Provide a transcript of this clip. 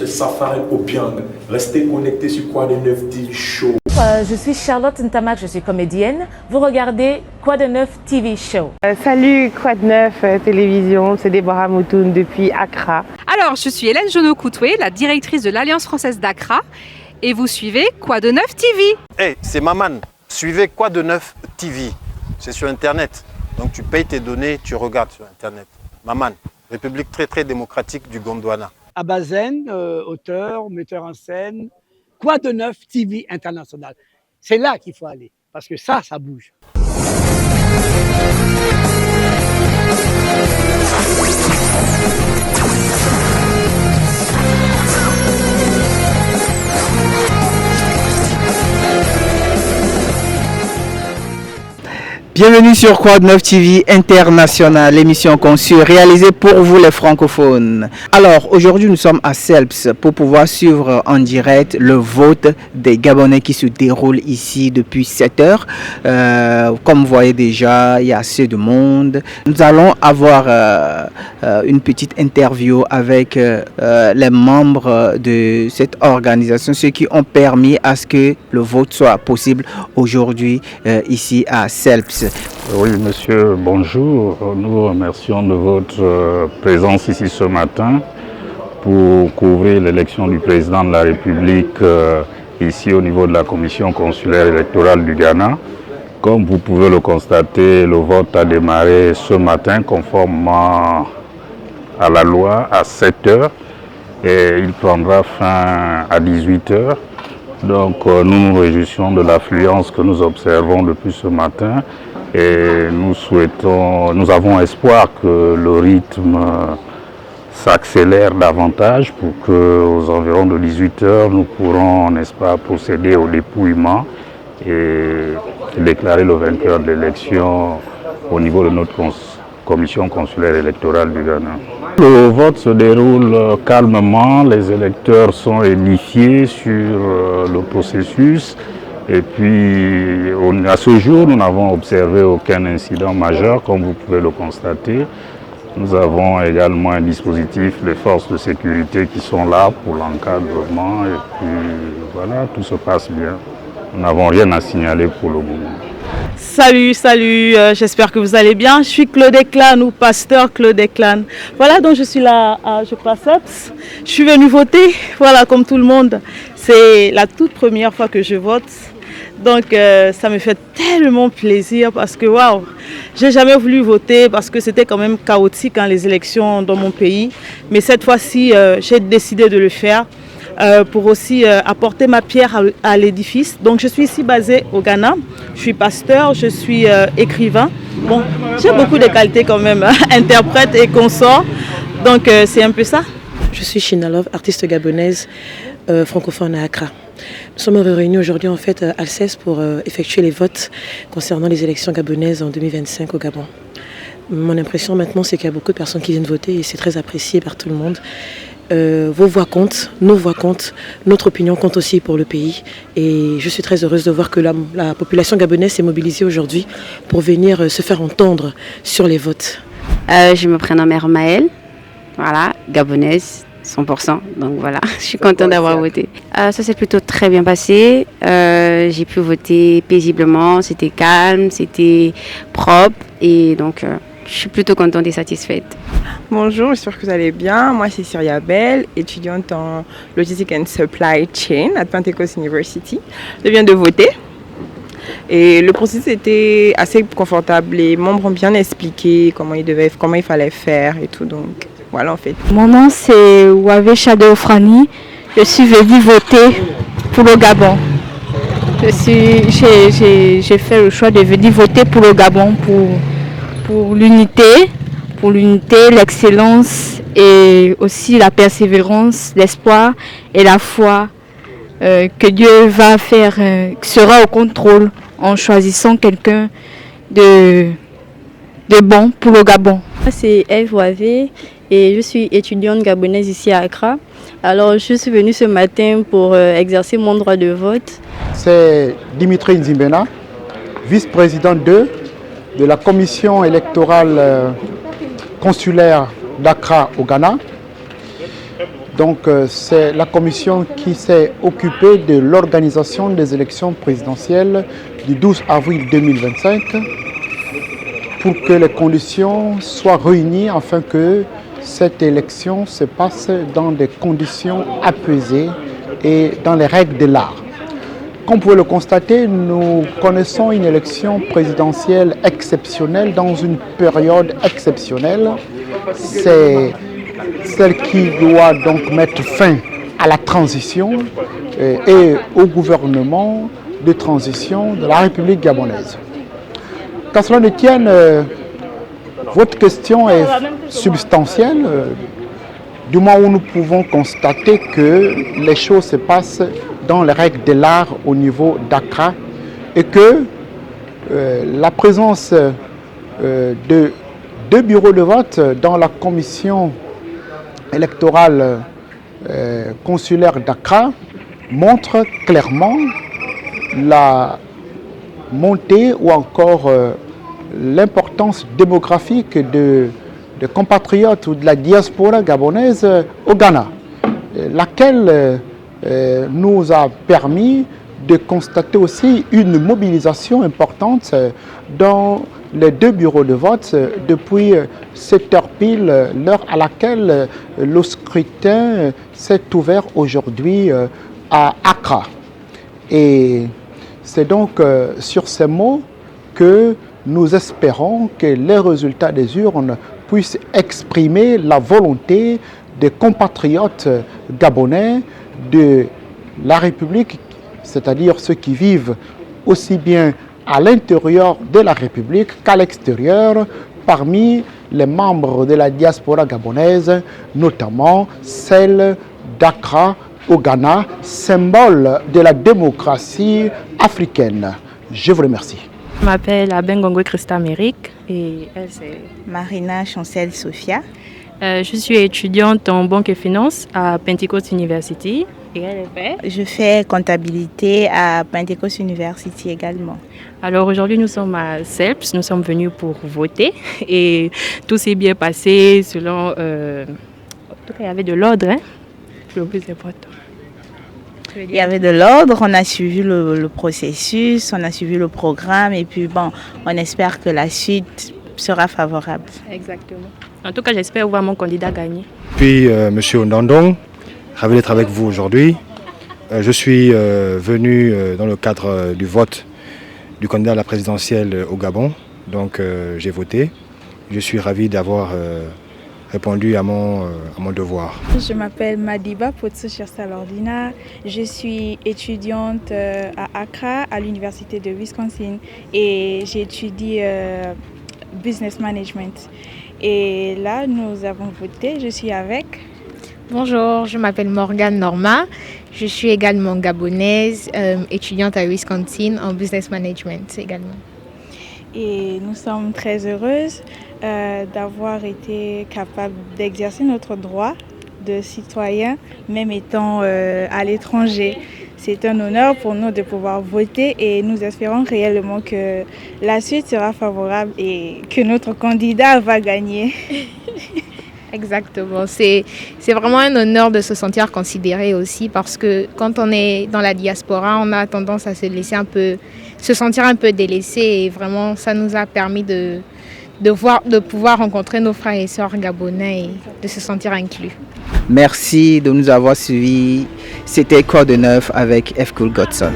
Safari Obiang, restez connectés sur Quoi de Neuf TV Show. Je suis Charlotte Ntamak, je suis comédienne. Vous regardez Quoi de Neuf TV Show. Salut Quoi de Neuf Télévision, c'est Déborah Moutoun depuis Accra. Alors, je suis Hélène Jonot-Coutoué, la directrice de l'Alliance française d'Accra, et vous suivez Quoi de Neuf TV. Hey, c'est Maman, suivez Quoi de Neuf TV, c'est sur Internet. Donc tu payes tes données, tu regardes sur Internet. Maman, République très démocratique du Gondwana. Abazen, auteur, metteur en scène, Quoi de Neuf TV International. C'est là qu'il faut aller, parce que ça bouge. Bienvenue sur Quoi de Neuf TV International, l'émission conçue et réalisée pour vous les francophones. Alors aujourd'hui nous sommes à CELPS pour pouvoir suivre en direct le vote des Gabonais qui se déroule ici depuis 7 heures. Comme vous voyez déjà, il y a assez de monde. Nous allons avoir une petite interview avec les membres de cette organisation, ceux qui ont permis à ce que le vote soit possible aujourd'hui ici à CELPS. Oui, monsieur, bonjour. Nous remercions de votre présence ici ce matin pour couvrir l'élection du président de la République ici au niveau de la commission consulaire électorale du Ghana. Comme vous pouvez le constater, le vote a démarré ce matin conformément à la loi à 7 heures et il prendra fin à 18 heures. Donc nous nous réjouissons de l'affluence que nous observons depuis ce matin et nous avons espoir que le rythme s'accélère davantage pour qu'aux environs de 18 heures nous pourrons, n'est-ce pas, procéder au dépouillement et déclarer le vainqueur de l'élection au niveau de notre commission consulaire électorale du Ghana. Le vote se déroule calmement, les électeurs sont édifiés sur le processus et puis à ce jour nous n'avons observé aucun incident majeur comme vous pouvez le constater. Nous avons également un dispositif, les forces de sécurité qui sont là pour l'encadrement et puis voilà, tout se passe bien. Nous n'avons rien à signaler pour le moment. Salut, j'espère que vous allez bien. Je suis Claude Eclan ou pasteur Claude Eclan. Voilà, donc je suis là à CELPS. Je suis venue voter, voilà, comme tout le monde. C'est la toute première fois que je vote. Donc ça me fait tellement plaisir parce que waouh, j'ai jamais voulu voter parce que c'était quand même chaotique les élections dans mon pays. Mais cette fois-ci, j'ai décidé de le faire. Pour aussi apporter ma pierre à l'édifice. Donc je suis ici basée au Ghana, je suis pasteur, je suis écrivain. Bon, j'ai beaucoup de qualités quand même, interprète et consort, donc c'est un peu ça. Je suis Shinalov, artiste gabonaise francophone à Accra. Nous sommes réunis aujourd'hui en fait à Alceste pour effectuer les votes concernant les élections gabonaises en 2025 au Gabon. Mon impression maintenant c'est qu'il y a beaucoup de personnes qui viennent voter et c'est très apprécié par tout le monde. Vos voix comptent, nos voix comptent, notre opinion compte aussi pour le pays. Et je suis très heureuse de voir que la population gabonaise s'est mobilisée aujourd'hui pour venir se faire entendre sur les votes. Je me prénomme Maëlle, voilà, gabonaise 100%, donc voilà, je suis contente d'avoir voté. Ça s'est plutôt très bien passé, j'ai pu voter paisiblement, c'était calme, c'était propre et donc... je suis plutôt contente et satisfaite. Bonjour, j'espère que vous allez bien. Moi, c'est Syria Bell, étudiante en Logistic and Supply Chain à Pentecost University. Je viens de voter et le processus était assez confortable. Les membres ont bien expliqué comment il fallait faire et tout. Donc, voilà en fait. Mon nom, c'est Wavé Shadow Frani. Je suis venue voter pour le Gabon. J'ai fait le choix de venir voter pour le Gabon pour l'unité, l'excellence et aussi la persévérance, l'espoir et la foi que Dieu va faire, sera au contrôle en choisissant quelqu'un de bon pour le Gabon. C'est Eve Wavé et je suis étudiante gabonaise ici à Accra. Alors je suis venue ce matin pour exercer mon droit de vote. C'est Dimitri Nzimbena, vice-président de la commission électorale consulaire d'Accra au Ghana. Donc c'est la commission qui s'est occupée de l'organisation des élections présidentielles du 12 avril 2025 pour que les conditions soient réunies afin que cette élection se passe dans des conditions apaisées et dans les règles de l'art. Comme vous pouvez le constater, nous connaissons une élection présidentielle exceptionnelle dans une période exceptionnelle. C'est celle qui doit donc mettre fin à la transition et au gouvernement de transition de la République gabonaise. Qu'à cela ne tienne, votre question est substantielle, du moment où nous pouvons constater que les choses se passent dans les règles de l'art au niveau d'Accra et que la présence de 2 bureaux de vote dans la commission électorale consulaire d'Accra montre clairement la montée ou encore l'importance démographique de compatriotes ou de la diaspora gabonaise au Ghana, laquelle nous a permis de constater aussi une mobilisation importante dans les 2 bureaux de vote depuis 7 heures pile, l'heure à laquelle le scrutin s'est ouvert aujourd'hui à Accra. Et c'est donc sur ces mots que nous espérons que les résultats des urnes puissent exprimer la volonté des compatriotes gabonais de la République, c'est-à-dire ceux qui vivent aussi bien à l'intérieur de la République qu'à l'extérieur, parmi les membres de la diaspora gabonaise, notamment celle d'Accra au Ghana, symbole de la démocratie africaine. Je vous remercie. Je m'appelle Abengongwe Christa Méric et elle c'est Marina Chancel Sophia. Je suis étudiante en banque et finance à Pentecost University. Et elle fait Je fais comptabilité à Pentecost University également. Alors aujourd'hui nous sommes à CELPS, nous sommes venus pour voter et tout s'est bien passé selon... En tout cas il y avait de l'ordre, hein? Le plus important. Il y avait de l'ordre, on a suivi le processus, on a suivi le programme et puis bon, on espère que la suite sera favorable. Exactement. En tout cas, j'espère voir mon candidat gagner. Puis Monsieur Ondandong, ravi d'être avec vous aujourd'hui. Je suis venu dans le cadre du vote du candidat à la présidentielle au Gabon, donc j'ai voté. Je suis ravi d'avoir répondu à mon devoir. Je m'appelle Madiba Potso-Chirsalordina. Je suis étudiante à Accra, à l'université de Wisconsin et j'étudie business management. Et là, nous avons voté, je suis avec. Bonjour, je m'appelle Morgane Norma. Je suis également gabonaise, étudiante à Wisconsin en business management également. Et nous sommes très heureuses d'avoir été capables d'exercer notre droit de citoyen, même étant à l'étranger. C'est un honneur pour nous de pouvoir voter et nous espérons réellement que la suite sera favorable et que notre candidat va gagner. Exactement. C'est vraiment un honneur de se sentir considéré aussi parce que quand on est dans la diaspora, on a tendance à se sentir un peu délaissé et vraiment ça nous a permis de pouvoir rencontrer nos frères et sœurs gabonais et de se sentir inclus. Merci de nous avoir suivis. C'était Quoi de neuf avec F. Cool Godson.